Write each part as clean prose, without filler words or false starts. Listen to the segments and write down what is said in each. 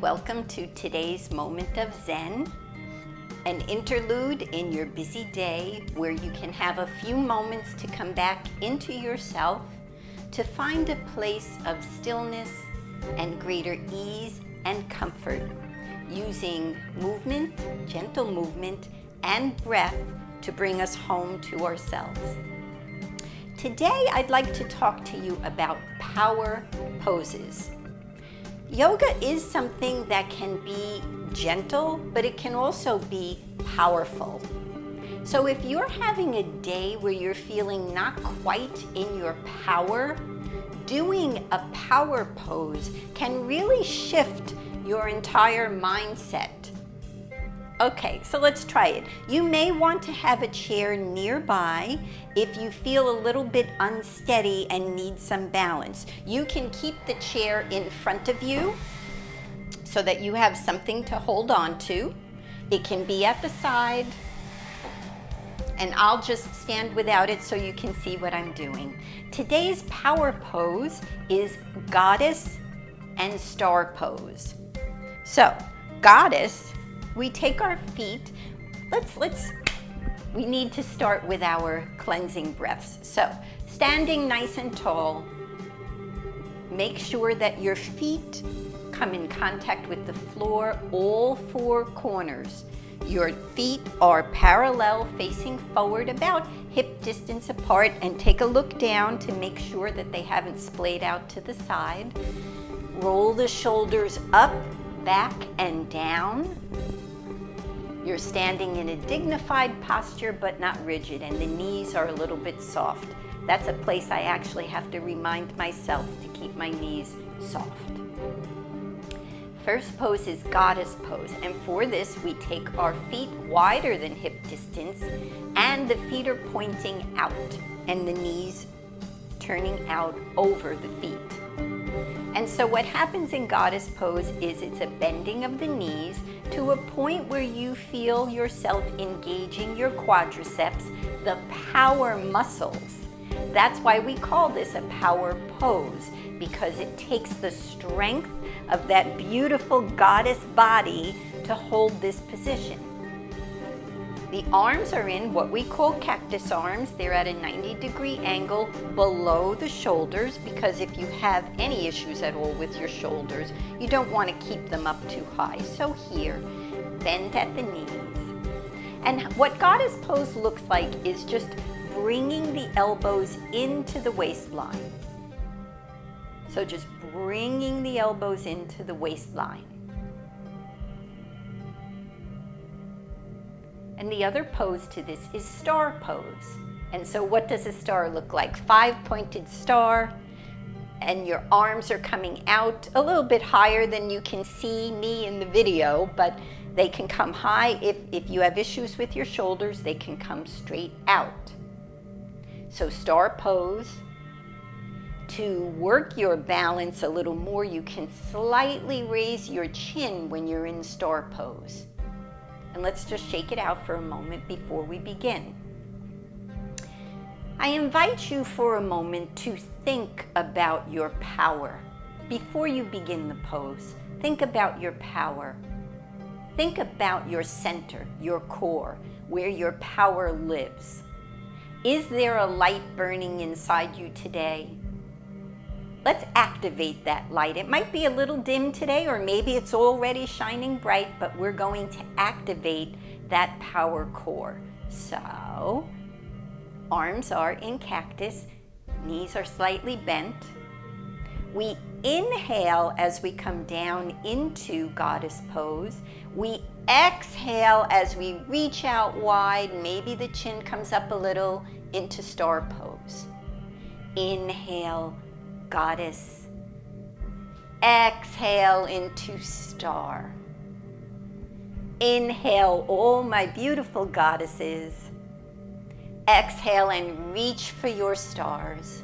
welcome to today's moment of Zen, an interlude in your busy day where you can have a few moments to come back into yourself to find a place of stillness and greater ease and comfort, using movement, gentle movement, and breath to bring us home to ourselves. Today, I'd like to talk to you about power poses. Yoga is something that can be gentle, but it can also be powerful. So if you're having a day where you're feeling not quite in your power, doing a power pose can really shift your entire mindset. Okay, so let's try it. You may want to have a chair nearby if you feel a little bit unsteady and need some balance. You can keep the chair in front of you so that you have something to hold on to. It can be at the side, and I'll just stand without it so you can see what I'm doing. Today's power pose is Goddess and Star pose. So, Goddess, we take our feet, we need to start with our cleansing breaths. So, standing nice and tall, make sure that your feet come in contact with the floor, all four corners. Your feet are parallel, facing forward, about hip distance apart, and take a look down to make sure that they haven't splayed out to the side. Roll the shoulders up, back, and down. You're standing in a dignified posture, but not rigid, and the knees are a little bit soft. That's a place I actually have to remind myself to keep my knees soft. First pose is Goddess pose, and for this we take our feet wider than hip distance, and the feet are pointing out, and the knees turning out over the feet. And so what happens in Goddess pose is it's a bending of the knees to a point where you feel yourself engaging your quadriceps, the power muscles. That's why we call this a power pose, because it takes the strength of that beautiful goddess body to hold this position. The arms are in what we call cactus arms. They're at a 90-degree angle below the shoulders, because if you have any issues at all with your shoulders, you don't want to keep them up too high. So here, bend at the knees. And what Goddess pose looks like is just bringing the elbows into the waistline. So just bringing the elbows into the waistline. And the other pose to this is Star pose. And so what does a star look like? 5-pointed star, and your arms are coming out a little bit higher than you can see me in the video, but they can come high. If you have issues with your shoulders, they can come straight out. So Star pose. To work your balance a little more, you can slightly raise your chin when you're in Star pose. And let's just shake it out for a moment before we begin. I invite you for a moment to think about your power. Before you begin the pose, think about your power. Think about your center, your core, where your power lives. Is there a light burning inside you today? Let's activate that light. It might be a little dim today, or maybe it's already shining bright, but we're going to activate that power core. So, arms are in cactus, knees are slightly bent. We inhale as we come down into Goddess pose. We exhale as we reach out wide, maybe the chin comes up a little, into Star pose. Inhale, Goddess. Exhale into Star. Inhale, all my beautiful goddesses. Exhale and reach for your stars.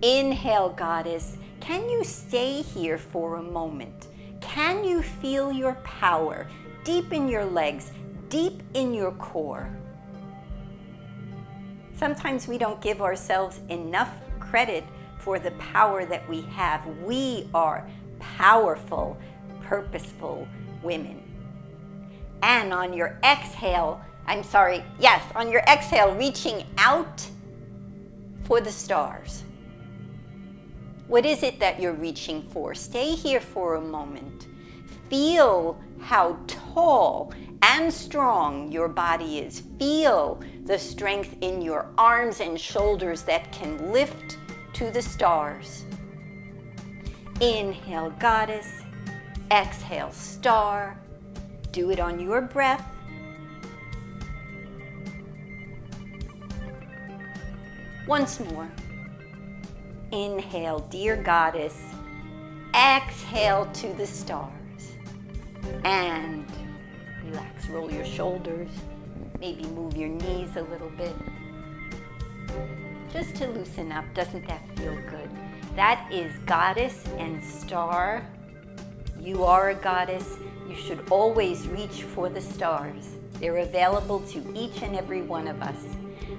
Inhale, Goddess. Can you stay here for a moment? Can you feel your power deep in your legs, deep in your core? Sometimes we don't give ourselves enough credit for the power that we have. We are powerful, purposeful women. And on your exhale, on your exhale, reaching out for the stars. What is it that you're reaching for? Stay here for a moment. Feel how tall and strong your body is. Feel the strength in your arms and shoulders that can lift to the stars. Inhale, goddess. Exhale, star. Do it on your breath. Once more. Inhale, dear goddess. Exhale to the stars. And relax, roll your shoulders. Maybe move your knees a little bit. Just to loosen up. Doesn't that feel good? That is goddess and star. You are a goddess. You should always reach for the stars. They're available to each and every one of us.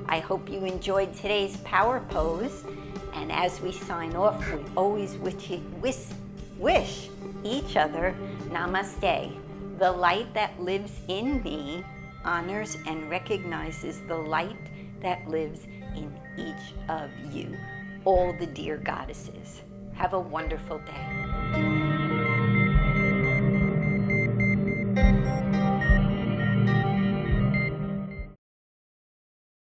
I hope you enjoyed today's power pose. And as we sign off, we always wish each other namaste. The light that lives in me honors and recognizes the light that lives in each of you, all the dear goddesses. Have a wonderful day.